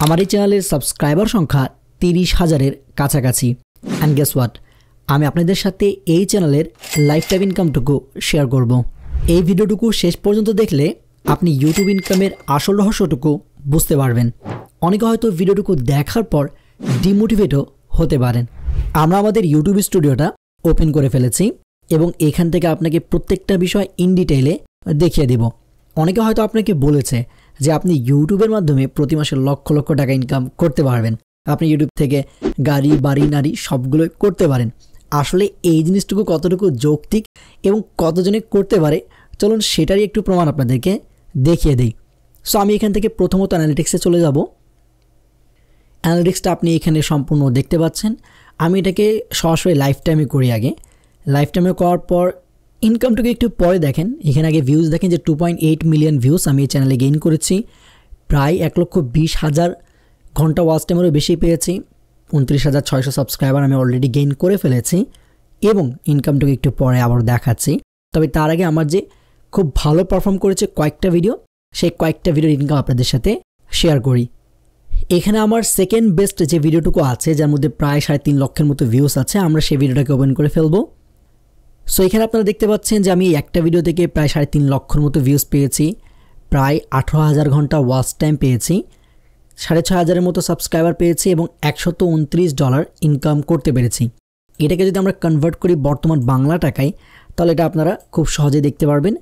আমার এই চ্যানেলের সাবস্ক্রাইবার সংখ্যা 30,000-এর কাছাকাছি। অ্যান্ড গেস হোয়াট, আমি আপনাদের সাথে এই চ্যানেলের লাইফ টাইম ইনকামটুকু শেয়ার করব। এই ভিডিওটুকু শেষ পর্যন্ত দেখলে আপনি ইউটিউব ইনকামের আসল রহস্যটুকু বুঝতে পারবেন। অনেকে হয়তো ভিডিওটুকু দেখার পর ডিমোটিভেটও হতে পারেন। আমরা আমাদের ইউটিউব স্টুডিওটা ওপেন করে ফেলেছি এবং এখান থেকে আপনাকে প্রত্যেকটা বিষয় ইন ডিটেইলে দেখিয়ে দিব। অনেকে হয়তো আপনাকে বলেছে যে আপনি ইউটিউবের মাধ্যমে প্রতি মাসে লক্ষ লক্ষ টাকা ইনকাম করতে পারবেন, আপনি ইউটিউব থেকে গাড়ি বাড়ি নারী সবগুলোই করতে পারেন। আসলে এই জিনিসটুকু কতটুকু যৌক্তিক এবং কতজনে করতে পারে, চলুন সেটারই একটু প্রমাণ আপনাদেরকে দেখিয়ে দিই। সো আমি এখান থেকে প্রথমত অ্যানালিটিক্সে চলে যাব। অ্যানালিটিক্সটা আপনি এখানে সম্পূর্ণ দেখতে পাচ্ছেন। আমি এটাকে সরাসরি লাইফ টাইমে করি। আগে লাইফ টাইমে করার পর ইনকামটুকু একটু পরে দেখেন। এখানে আগে ভিউজ দেখেন যে 2.8 মিলিয়ন ভিউজ আমি এই চ্যানেলে গেইন করেছি। প্রায় 1,20,000 ঘন্টা ওয়াচ টাইমেরও বেশি পেয়েছি। 29,600 সাবস্ক্রাইবার আমি অলরেডি গেইন করে ফেলেছি এবং ইনকামটুকু একটু পরে আবার দেখাচ্ছি। তবে তার আগে আমার যে খুব ভালো পারফর্ম করেছে কয়েকটা ভিডিও, সেই কয়েকটা ভিডিওর ইনকাম আপনাদের সাথে শেয়ার করি। এখানে আমার সেকেন্ড বেস্ট যে ভিডিওটুকু আছে, যার মধ্যে প্রায় 3.5 লক্ষের মতো ভিউজ আছে, আমরা সেই ভিডিওটাকে ওপেন করে ফেলবো। সো এখানে আপনারা দেখতে পাচ্ছেন যে আমি একটা ভিডিও থেকে প্রায় 3.5 লক্ষের মতো ভিউজ পেয়েছি, প্রায় 18,000 ঘন্টা ওয়াচ টাইম পেয়েছি, 6,500-এর মতো সাবস্ক্রাইবার পেয়েছি এবং $129 ইনকাম করতে পেরেছি। এটাকে যদি আমরা কনভার্ট করি বর্তমান বাংলা টাকায়, তাহলে এটা আপনারা খুব সহজে দেখতে পারবেন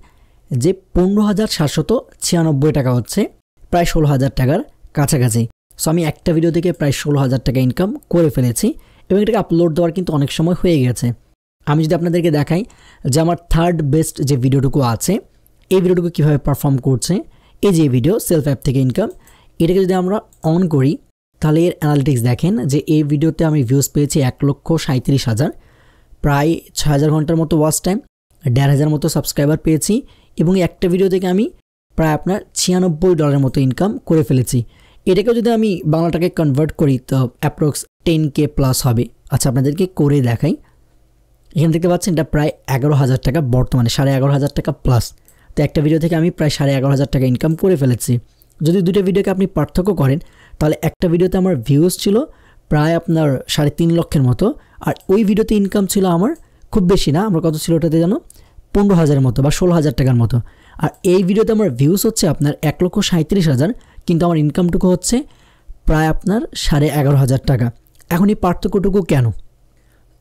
যে 15,796 টাকা হচ্ছে, প্রায় 16,000 টাকার কাছাকাছি। সো আমি একটা ভিডিও থেকে প্রায় 16,000 টাকা ইনকাম করে ফেলেছি এবং এটাকে আপলোড দেওয়ার কিন্তু অনেক সময় হয়ে গেছে। আমি যদি আপনাদেরকে দেখাই যে আমার থার্ড বেস্ট যে ভিডিওটুকু আছে, এই ভিডিওটুকু কীভাবে পারফর্ম করছে, এই যে ভিডিও সেলফ অ্যাপ থেকে ইনকাম, এটাকে যদি আমরা অন করি তাহলে এর অ্যানালিটিক্স দেখেন যে এই ভিডিওতে আমি ভিউজ পেয়েছি 1,37,000, প্রায় 6,000 ঘন্টার মতো ওয়াচ টাইম, 1,500 মতো সাবস্ক্রাইবার পেয়েছি এবং একটা ভিডিও থেকে আমি প্রায় আপনার $96 মতো ইনকাম করে ফেলেছি। এটাকেও যদি আমি বাংলাটাকে কনভার্ট করি তো অ্যাপ্রক্স 10K প্লাস হবে। আচ্ছা আপনাদেরকে করে দেখাই। এখানে দেখতে পাচ্ছেন এটা প্রায় 11,000 টাকা, বর্তমানে 11,500 টাকা প্লাস। তো একটা ভিডিও থেকে আমি প্রায় 11,500 টাকা ইনকাম করে ফেলেছি। যদি দুটো ভিডিওকে আপনি পার্থক্য করেন তাহলে একটা ভিডিওতে আমার ভিউজ ছিল প্রায় আপনার 3.5 লক্ষের মতো, আর ওই ভিডিওতে ইনকাম ছিল আমার খুব বেশি না, আমার কত ছিল ওটাতে জানো, 15,000-এর মতো বা 16,000 টাকার মতো। আর এই ভিডিওতে আমার ভিউজ হচ্ছে আপনার 1,37,000, কিন্তু আমার ইনকামটুকু হচ্ছে প্রায় আপনার 11,500 টাকা। এখন এই পার্থক্যটুকু কেন?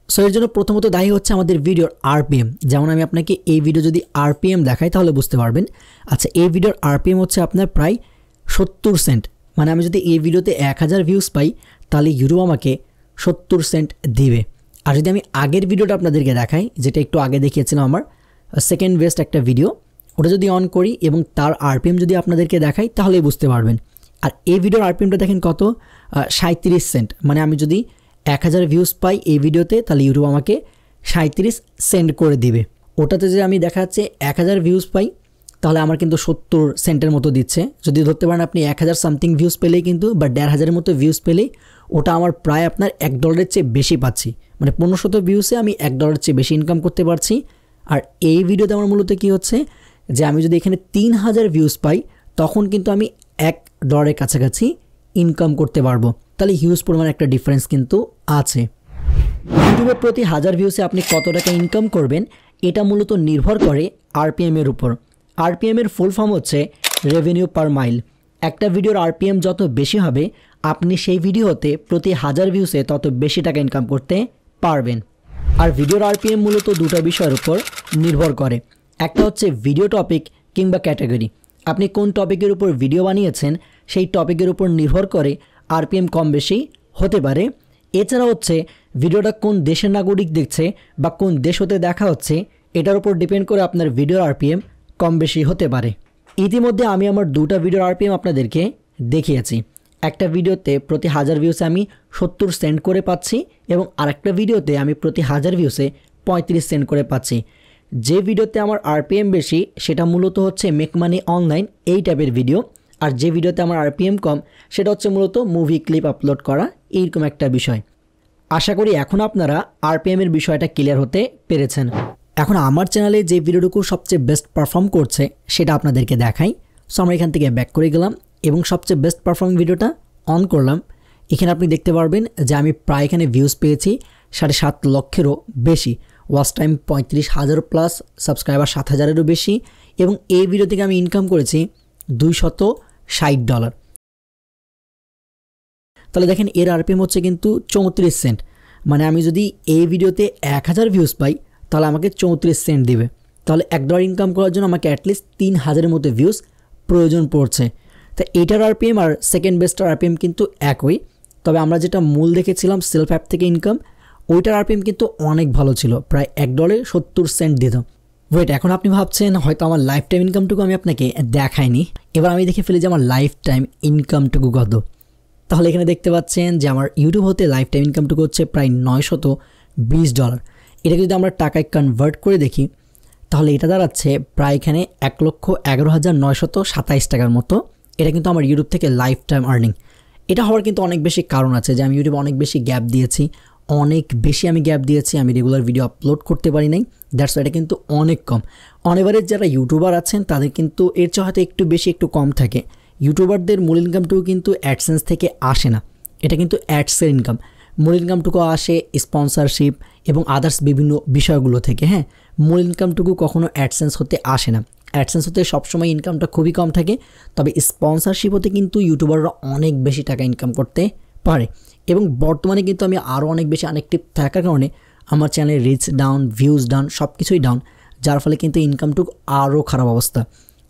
সো এর জন্য প্রথমত দায়ী হচ্ছে আমাদের ভিডিওর আরপিএম। যেমন আমি আপনাকে এই ভিডিও যদি আরপিএম দেখাই তাহলে বুঝতে পারবেন। আচ্ছা এই ভিডিওর আরপিএম হচ্ছে আপনার প্রায় 70 সেন্ট, মানে আমি যদি এই ভিডিওতে 1000 ভিউজ পাই তাহলে ইউটিউব আমাকে 70 সেন্ট দিবে। আর যদি আমি আগের ভিডিওটা আপনাদেরকে দেখাই, যেটা একটু আগে দেখিয়েছিলাম আমার সেকেন্ড বেস্ট একটা ভিডিও, ওটা যদি অন করি এবং তার আরপিএম যদি আপনাদেরকে দেখাই তাহলেই বুঝতে পারবেন। আর এই ভিডিওর আরপিএমটা দেখেন কত, 37 সেন্ট, মানে আমি যদি 1000 ভিউজ পাই এই ভিডিওতে তাহলে ইউটিউব আমাকে 37 সেন্ট করে দিবে। ওটাতে যদি আমি দেখা যাচ্ছে 1000 ভিউজ পাই তাহলে আমার কিন্তু 70 সেন্টের মতো দিচ্ছে। যদি ধরতে পারেন আপনি 1000 সামথিং ভিউজ পেলেই কিন্তু বা 1,500-এর মতো ভিউজ পেলেই ওটা আমার প্রায় আপনার $1 চেয়ে বেশি পাচ্ছি, মানে 1500 ভিউসে আমি $1 চেয়ে বেশি ইনকাম করতে পারছি। আর এই ভিডিওতে আমার মূলত কী হচ্ছে যে আমি যদি এখানে 3000 ভিউজ পাই তখন কিন্তু আমি $1 কাছাকাছি ইনকাম করতে পারবো। তাহলে হিউজ পরিমাণ একটা ডিফারেন্স কিন্তু আছে। ইউটিউবের প্রতি 1000 ভিউসে আপনি কত টাকা ইনকাম করবেন এটা মূলত নির্ভর করে আরপিএমের উপর। আরপিএমের ফুল ফর্ম হচ্ছে রেভিনিউ পার মাইল। একটা ভিডিওর আরপিএম যত বেশি হবে আপনি সেই ভিডিওতে প্রতি 1000 ভিউসে তত বেশি টাকা ইনকাম করতে পারবেন। আর ভিডিওর আরপিএম মূলত দুটো বিষয়ের উপর নির্ভর করে। একটা হচ্ছে ভিডিও টপিক কিংবা ক্যাটাগরি। আপনি কোন টপিকের উপর ভিডিও বানিয়েছেন সেই টপিকের উপর নির্ভর করে আরপিএম কম বেশি হতে পারে। এছাড়া হচ্ছে ভিডিওটা কোন দেশের নাগরিক দেখছে বা কোন দেশ হতে দেখা হচ্ছে, এটার উপর ডিপেন্ড করে আপনার ভিডিওর আরপিএম কম বেশি হতে পারে। ইতিমধ্যে আমি আমার দুটো ভিডিওর আরপিএম আপনাদেরকে দেখিয়েছি। একটা ভিডিওতে প্রতি 1000 ভিউসে আমি 70 সেন্ট করে পাচ্ছি এবং আরেকটা ভিডিওতে আমি প্রতি 1000 ভিউসে 35 সেন্ট করে পাচ্ছি। যে ভিডিওতে আমার আরপিএম বেশি সেটা মূলত হচ্ছে মেক মানি অনলাইন এই টাইপের ভিডিও, আর যে ভিডিওতে আমার আরপিএম কম সেটা হচ্ছে মূলত মুভি ক্লিপ আপলোড করা, এইরকম একটা বিষয়। আশা করি এখন আপনারা আরপিএমের বিষয়টা ক্লিয়ার হতে পেরেছেন। এখন আমার চ্যানেলে যে ভিডিওটুকু সবচেয়ে বেস্ট পারফর্ম করছে সেটা আপনাদেরকে দেখাই। সো আমরা এখান থেকে ব্যাক করে গেলাম এবং সবচেয়ে বেস্ট পারফর্মিং ভিডিওটা অন করলাম, এখানে আপনি দেখতে পারবেন যে আমি প্রায় এখানে ভিউজ পেয়েছি 7.5 লক্ষেরও বেশি, ওয়াচ টাইম 35,000 প্লাস, সাবস্ক্রাইবার 7,000-এরও বেশি, এবং এই ভিডিও থেকে আমি ইনকাম করেছি $260। তাহলে দেখেন এর আরপিএম হচ্ছে কিন্তু 34 সেন্ট। মানে আমি যদি এই ভিডিওতে 1000 ভিউজ পাই তাহলে আমাকে 34 সেন্ট দিবে। তাহলে $1 ইনকাম করার জন্য আমাকে অ্যাটলিস্ট 3000-এর মতো ভিউজ প্রয়োজন পড়ছে। তো এইটার আরপিএম আর সেকেন্ড বেস্টার আরপিএম কিন্তু একই, তবে আমরা যেটা মূল দেখেছিলাম সেলফ অ্যাপ থেকে ইনকাম, ওইটার আরপিএম কিন্তু অনেক ভালো ছিল, প্রায় $1 70 সেন্ট দিত। ওয়েট, এখন আপনি ভাবছেন হয়তো আমার লাইফ টাইম ইনকামটুকু আমি আপনাকে দেখাইনি, এবার আমি দেখে ফেলি যে আমার লাইফ টাইম ইনকামটুকু কত। তাহলে এখানে দেখতে পাচ্ছেন যে আমার ইউটিউব হতে লাইফ টাইম ইনকামটুকু হচ্ছে প্রায় $920। এটাকে যদি আমরা টাকায় কনভার্ট করে দেখি তাহলে এটা দাঁড়াচ্ছে প্রায় এখানে 1,11,927 টাকার মতো। এটা কিন্তু আমার ইউটিউব থেকে লাইফ টাইম আর্নিং। এটা হওয়ার কিন্তু অনেক বেশি কারণ আছে যে আমি ইউটিউবে অনেক বেশি গ্যাপ দিয়েছি, আমি গ্যাপ দিয়েছি, আমি রেগুলার ভিডিও আপলোড করতে পারি নাই, দ্যাটস এটা কিন্তু অনেক কম। অন এভারেজ যারা ইউটিউবার আছেন তাদের কিন্তু এর চেয়ে হয়তো একটু বেশি একটু কম থাকে। ইউটিউবারদের মূল ইনকামটুকু কিন্তু অ্যাডসেন্স থেকে আসে না, এটা কিন্তু অ্যাডসের ইনকাম। মূল ইনকামটুকু আসে স্পন্সরশিপ এবং আদার্স বিভিন্ন বিষয়গুলো থেকে। হ্যাঁ, মূল ইনকামটুকু কখনো অ্যাডসেন্স হতে আসে না। অ্যাডসেন্স হতে সবসময় ইনকামটা খুবই কম থাকে, তবে স্পন্সরশিপ হতে কিন্তু ইউটিউবাররা অনেক বেশি টাকা ইনকাম করতে পারে। এবং বর্তমানে কিন্তু আমি আরও অনেক বেশি অ্যাক্টিভ থাকার কারণে আমার চ্যানেলে রিচ ডাউন, ভিউজ ডাউন, সব কিছুই ডাউন, যার ফলে কিন্তু ইনকামটুকু আরও খারাপ অবস্থা।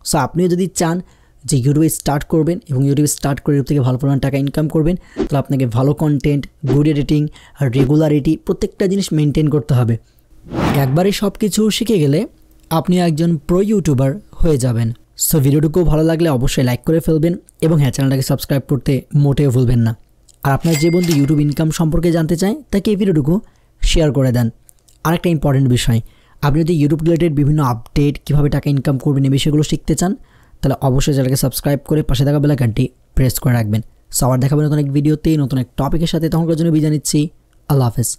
সো আপনিও যদি চান যে ইউটিউবে স্টার্ট করবেন এবং ইউটিউবে স্টার্ট করে ইউটিউব থেকে ভালো পরিমাণ টাকা ইনকাম করবেন, তাহলে আপনাকে ভালো কন্টেন্ট, গুড এডিটিং আর রেগুলারিটি প্রত্যেকটা জিনিস মেনটেন করতে হবে। একবারে সব কিছু শিখে গেলে আপনি একজন প্রো ইউটিউবার হয়ে যাবেন। সো ভিডিওটুকু ভালো লাগলে অবশ্যই লাইক করে ফেলবেন এবং হ্যাঁ, চ্যানেলটাকে সাবস্ক্রাইব করতে মোটেও ভুলবেন না। আর আপনার যে বন্ধু ইউটিউব ইনকাম সম্পর্কে জানতে চায় তাকে এই ভিডিওটুকু শেয়ার করে দেন। আরেকটা ইম্পর্টেন্ট বিষয়, আপনি যদি ইউটিউব রিলেটেড বিভিন্ন আপডেট, কীভাবে টাকা ইনকাম করবেন এই বিষয়গুলো শিখতে চান, তাহলে অবশ্যই চ্যানেলকে সাবস্ক্রাইব করে পাশে থাকা বেল আইকনটি প্রেস করে রাখবেন। সো আবার দেখাবেন নতুন এক ভিডিওতে নতুন এক টপিকের সাথে। তখনকার জন্য বিদায় নিচ্ছি। আল্লাহ হাফেজ।